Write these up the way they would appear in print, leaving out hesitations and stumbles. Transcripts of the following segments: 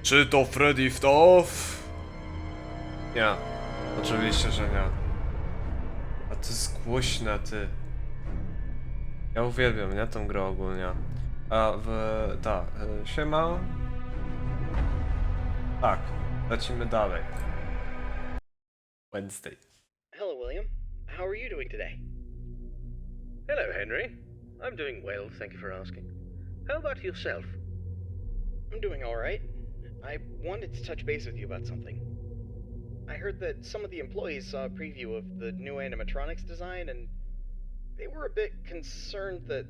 Czy to Freddy fnaf? Nie. Oczywiście, że nie. A to jest głośne, ty. Ja uwielbiam, nie? Tą grę ogólnie. A tak, siema. Tak, lecimy dalej. Wednesday. Hello, William. How are you doing today? Hello, Henry. I'm doing well, thank you for asking. How about yourself? I'm doing alright. I wanted to touch base with you about something. I heard that some of the employees saw a preview of the new animatronics design, and they were a bit concerned that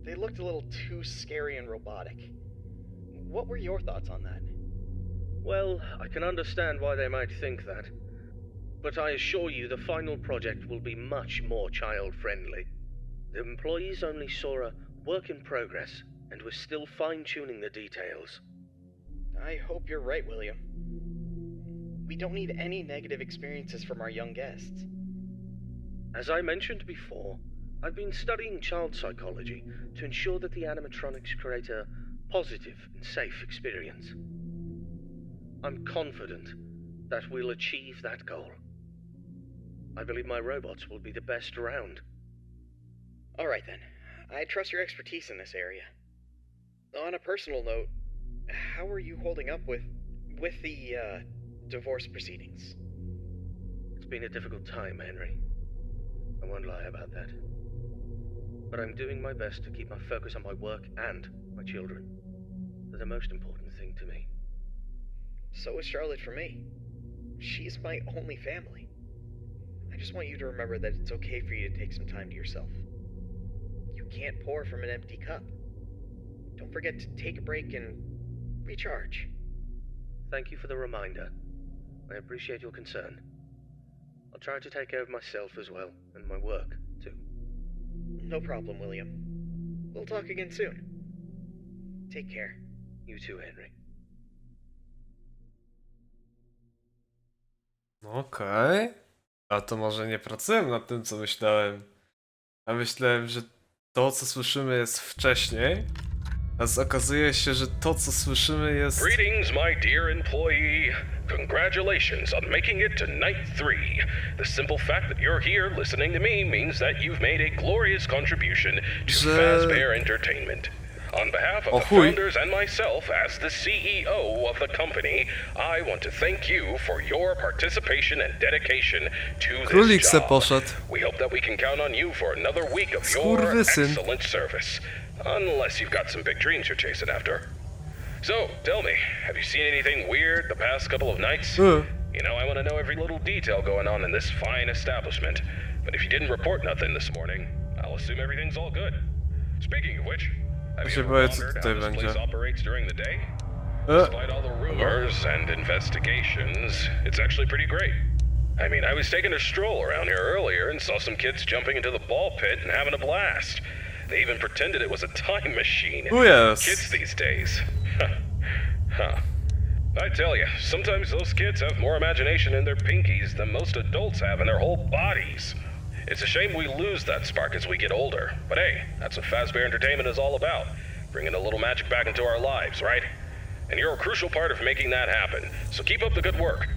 they looked a little too scary and robotic. What were your thoughts on that? Well, I can understand why they might think that. But I assure you the final project will be much more child-friendly. The employees only saw a work in progress, and we're still fine-tuning the details. I hope you're right, William. We don't need any negative experiences from our young guests. As I mentioned before, I've been studying child psychology to ensure that the animatronics create a positive and safe experience. I'm confident that we'll achieve that goal. I believe my robots will be the best around. Alright then. I trust your expertise in this area. On a personal note, how are you holding up with the divorce proceedings? It's been a difficult time, Henry. I won't lie about that. But I'm doing my best to keep my focus on my work and my children. They're the most important thing to me. So is Charlotte for me. She's my only family. I just want you to remember that it's okay for you to take some time to yourself. You can't pour from an empty cup. Don't forget to take a break and recharge. Thank you for the reminder. I appreciate your concern. I'll try to take care of myself as well, and my work, too. No problem, William. We'll talk again soon. Take care. You too, Henry. Okej. A to może nie pracujemy nad tym, co myślałem. A myślałem, że to, co słyszymy, jest wcześniej. A okazuje się, że to, co słyszymy, jest... Greetings, my dear employee. Congratulations on making it to night 3. The simple fact that you're here listening to me means that you've made a glorious contribution to Fazbear Entertainment. On behalf of the founders and myself as the CEO of the company, I want to thank you for your participation and dedication to this job. We hope that we can count on you for another week of your excellent service. Unless you've got some big dreams you're chasing after. So, tell me, have you seen anything weird the past couple of nights? You know, I want to know every little detail going on in this fine establishment. But if you didn't report nothing this morning, I'll assume everything's all good. Speaking of which, have you ever wondered how this place operates during the day? Despite all the rumors and investigations, it's actually pretty great. I mean, I was taking a stroll around here earlier and saw some kids jumping into the ball pit and having a blast. They even pretended it was a time machine. Oh yes. Kids these days. Huh. I tell you, sometimes those kids have more imagination in their pinkies than most adults have in their whole bodies. It's a shame we lose that spark as we get older. But hey, that's what Fazbear Entertainment is all about. Bringing a little magic back into our lives, right? And you're a crucial part of making that happen. So keep up the good work.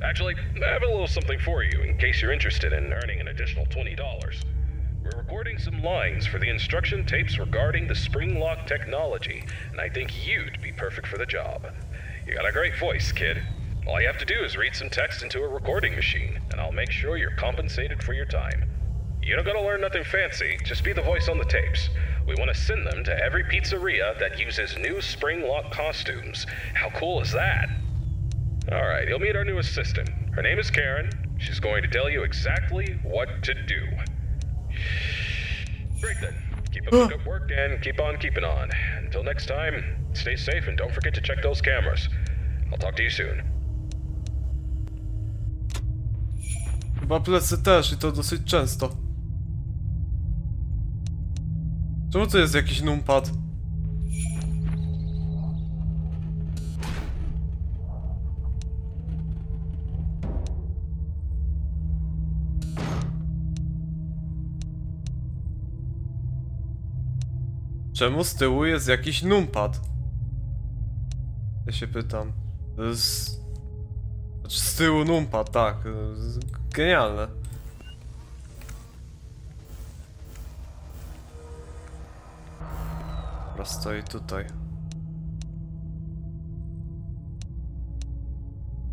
Actually, I have a little something for you in case you're interested in earning an additional $20. We're recording some lines for the instruction tapes regarding the spring lock technology, and I think you'd be perfect for the job. You got a great voice, kid. All you have to do is read some text into a recording machine, and I'll make sure you're compensated for your time. You don't gotta learn nothing fancy, just be the voice on the tapes. We want to send them to every pizzeria that uses new spring lock costumes. How cool is that? Alright, you'll meet our new assistant. Her name is Karen. She's going to tell you exactly what to do. Great then. Keep up the good work and keep on keeping on. Until next time, stay safe and don't forget to check those cameras. I'll talk to you soon. Chyba plecy też i to dosyć często. Czemu to jest jakiś numpad? Czemu z tyłu jest jakiś numpad? Ja się pytam. To jest... Znaczy z tyłu numpad, tak. To jest genialne. Dobra, stoi tutaj.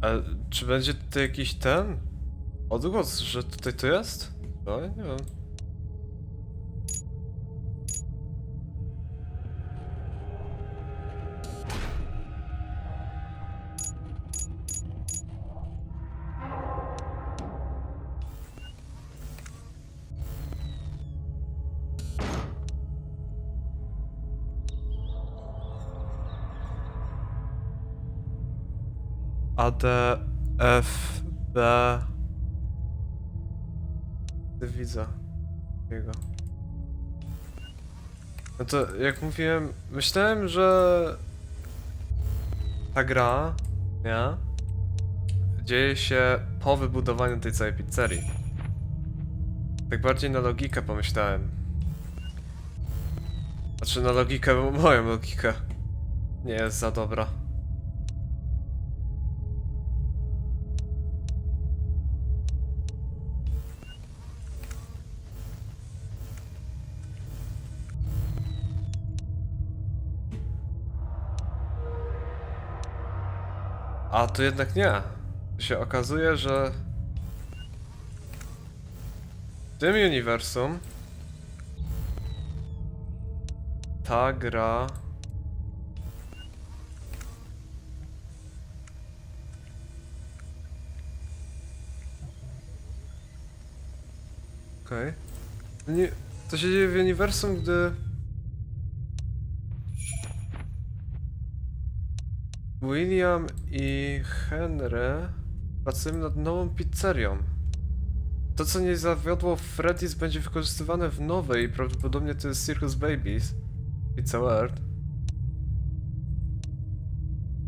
A czy będzie tutaj jakiś ten? Odgłos, że tutaj to jest? No, nie wiem. A, D, F, B... Ty widzę. Jego. No to jak mówiłem, myślałem, że ta gra, nie? Dzieje się po wybudowaniu tej całej pizzerii. Tak bardziej na logikę pomyślałem. Znaczy na logikę, bo moją logikę nie jest za dobra. A to jednak nie. To się okazuje, że w tym uniwersum ta gra okej. To się dzieje w uniwersum, gdy William i Henry pracują nad nową pizzerią. To, co nie zawiodło w Freddy's, będzie wykorzystywane w nowej, prawdopodobnie to jest Circus Babies. Pizza World.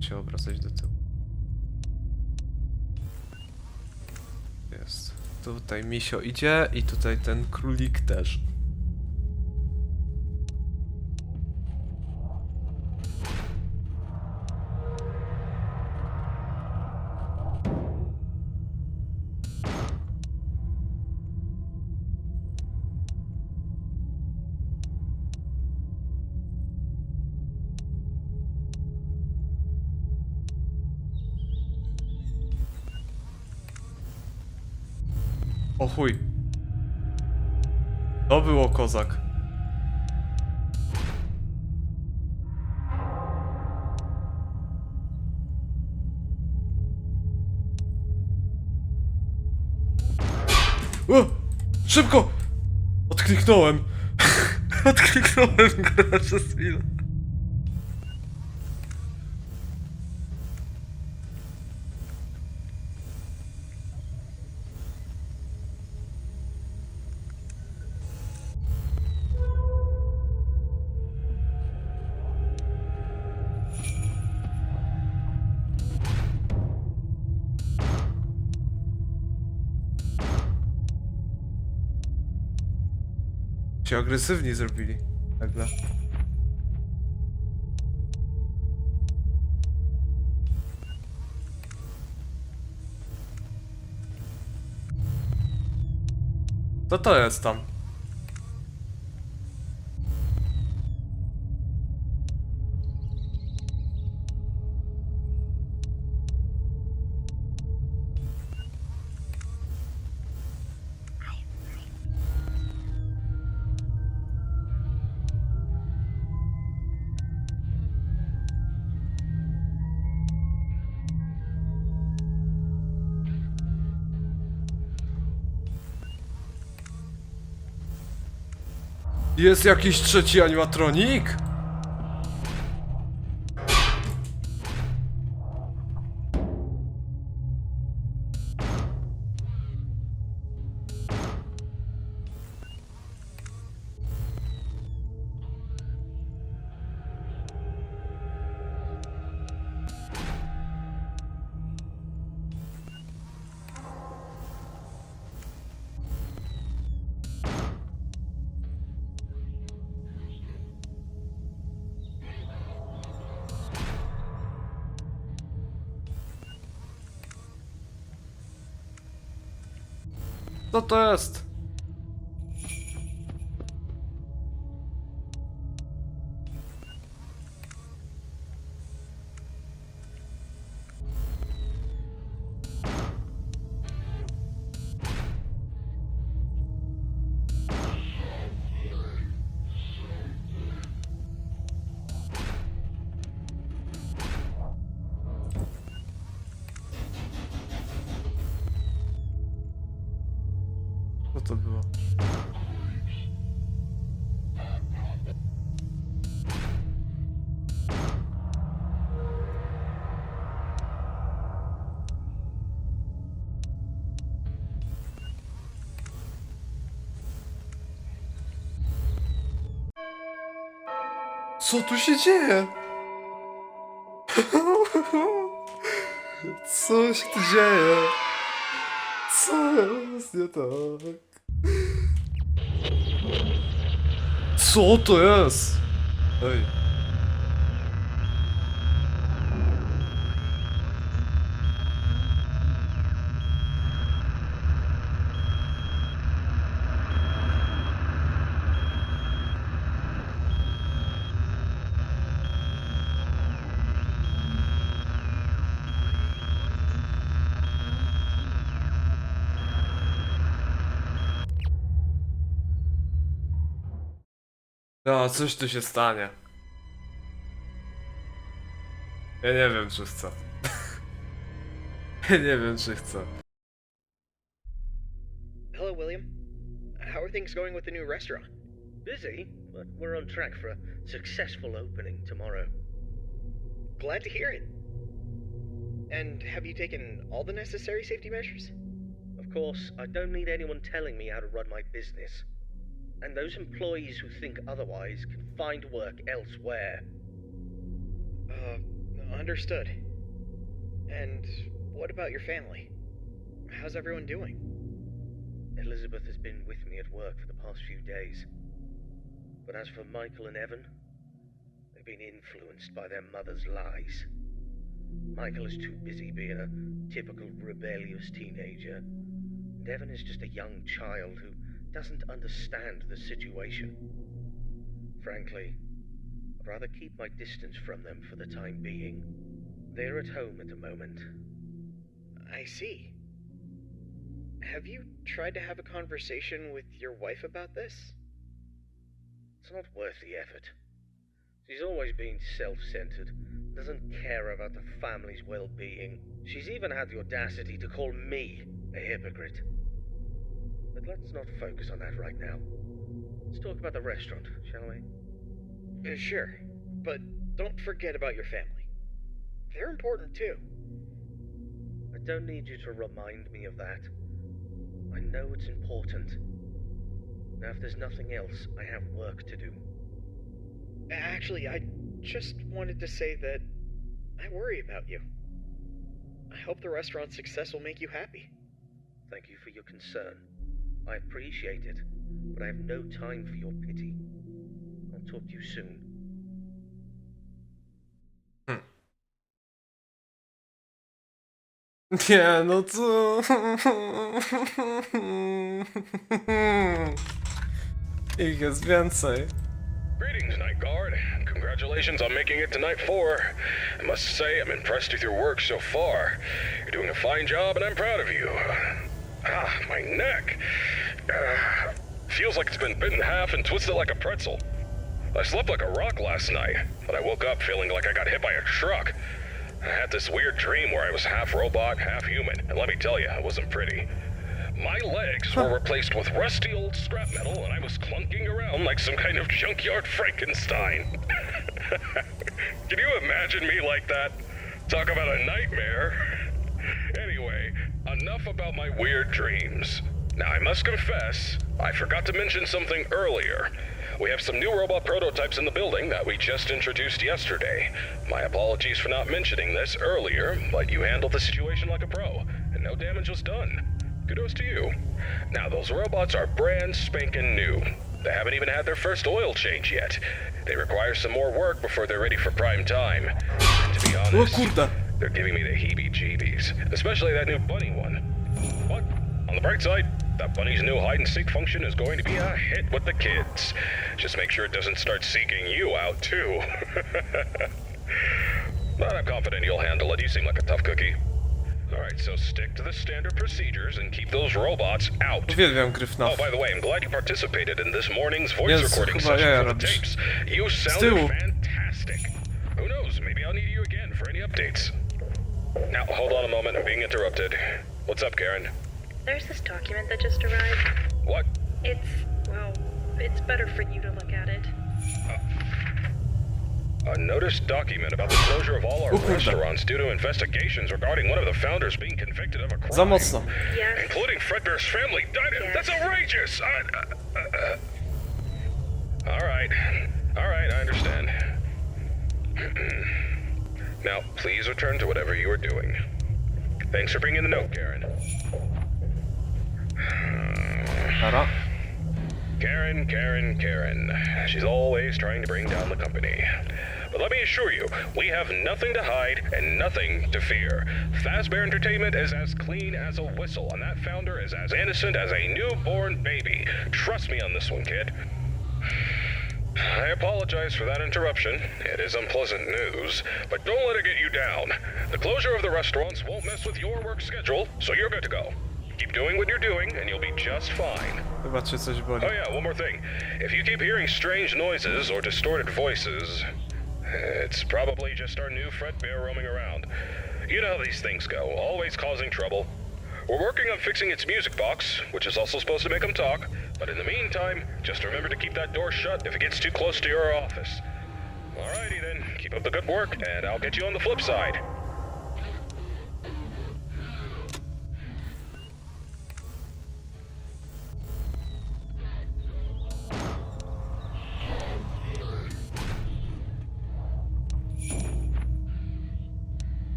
Się obracać do tyłu. Jest. Tutaj misio idzie i tutaj ten królik też. O chuj. To było kozak. O! Szybko! Odkliknąłem. Odkliknąłem grę przez chwilę. Się agresywni zrobili. Nagle. Co to jest tam? Jest jakiś trzeci animatronik? Co to jest? Co to było? Co tu się dzieje? Co się tu dzieje? Co jest nie tak? Co to jest? Ej. No, coś tu się stanie. Ja nie wiem, czy chcę. Ja nie wiem, czy chcę. Hello, William. How are things going with the new restaurant? Busy, but we're on track for a successful opening tomorrow. Glad to hear it. And have you taken all the necessary safety measures? Of course, I don't need anyone telling me how to run my business. And those employees who think otherwise can find work elsewhere. Understood. And what about your family? How's everyone doing? Elizabeth has been with me at work for the past few days. But as for Michael and Evan, they've been influenced by their mother's lies. Michael is too busy being a typical rebellious teenager, and Evan is just a young child who doesn't understand the situation. Frankly, I'd rather keep my distance from them for the time being. They're at home at the moment. I see. Have you tried to have a conversation with your wife about this? It's not worth the effort. She's always been self-centered, doesn't care about the family's well-being. She's even had the audacity to call me a hypocrite. But let's not focus on that right now. Let's talk about the restaurant, shall we? Sure, but don't forget about your family. They're important too. I don't need you to remind me of that. I know it's important. Now, if there's nothing else, I have work to do. Actually, I just wanted to say that I worry about you. I hope the restaurant's success will make you happy. Thank you for your concern. I appreciate it, but I have no time for your pity. I'll talk to you soon. Nie, no co? Ich jest więcej. Greetings, Night Guard. Congratulations on making it to Night 4. I must say, I'm impressed with your work so far. You're doing a fine job, and I'm proud of you. My neck. Feels like it's been bitten in half and twisted like a pretzel. I slept like a rock last night, but I woke up feeling like I got hit by a truck. I had this weird dream where I was half robot, half human, and let me tell you, it wasn't pretty. My legs were replaced with rusty old scrap metal, and I was clunking around like some kind of junkyard Frankenstein. Can you imagine me like that? Talk about a nightmare. Anyway, enough about my weird dreams. Now, I must confess, I forgot to mention something earlier. We have some new robot prototypes in the building that we just introduced yesterday. My apologies for not mentioning this earlier, but you handled the situation like a pro, and no damage was done. Kudos to you. Now, those robots are brand spanking new. They haven't even had their first oil change yet. They require some more work before they're ready for prime time. And to be honest, they're giving me the heebie-jeebies, especially that new bunny one. But on the bright side, That bunny's new hide-and-seek function is going to be a hit with the kids. Just make sure it doesn't start seeking you out, too. But I'm confident you'll handle it. You seem like a tough cookie. Alright, so stick to the standard procedures and keep those robots out. Uwielbiam gry FNAF. Oh, by the way, I'm glad you participated in this morning's voice Jezu, recording chyba session jaja for the robisz. tapes. You tyłu. sounded fantastic. Who knows, maybe I'll need you again for any updates. Now, hold on a moment, I'm being interrupted. What's up, Karen? There's this document that just arrived. What? It's better for you to look at it. A notice document about the closure of all our kurde. restaurants due to investigations regarding one of the founders being convicted of a crime. Za mocno. Yes. Including Fredbear's family. Yes. That's outrageous! Alright, I understand. Now, please return to whatever you are doing. Thanks for bringing the note, Karen. Ara. Karen. She's always trying to bring down the company. But let me assure you, we have nothing to hide and nothing to fear. Fazbear Entertainment is as clean as a whistle, and that founder is as innocent as a newborn baby. Trust me on this one, kid. I apologize for that interruption. It is unpleasant news, but don't let it get you down. The closure of the restaurants won't mess with your work schedule, so you're good to go. Keep doing what you're doing, and you'll be just fine. Chyba cię coś boli. Oh yeah, one more thing. If you keep hearing strange noises or distorted voices, it's probably just our new Fredbear roaming around. You know how these things go, always causing trouble. We're working on fixing its music box, which is also supposed to make them talk, but in the meantime, just remember to keep that door shut if it gets too close to your office. Alrighty then, keep up the good work, and I'll get you on the flip side.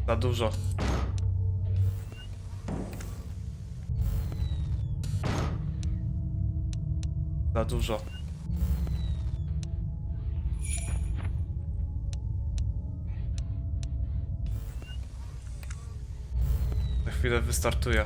Za dużo. Za dużo. Za chwilę wystartuje.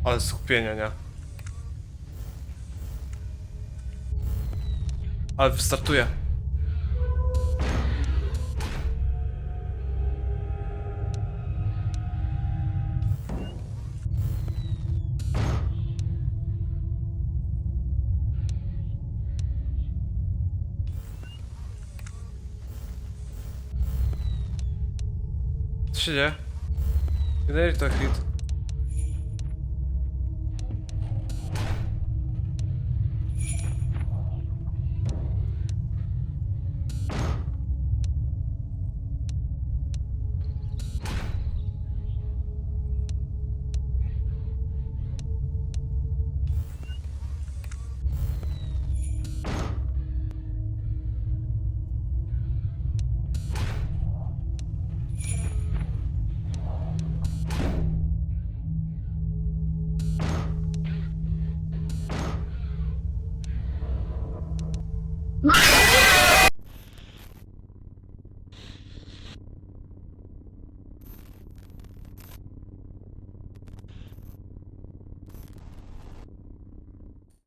Ale skupienia, nie? Ale wystartuje. się dzieje? Generuj to hit.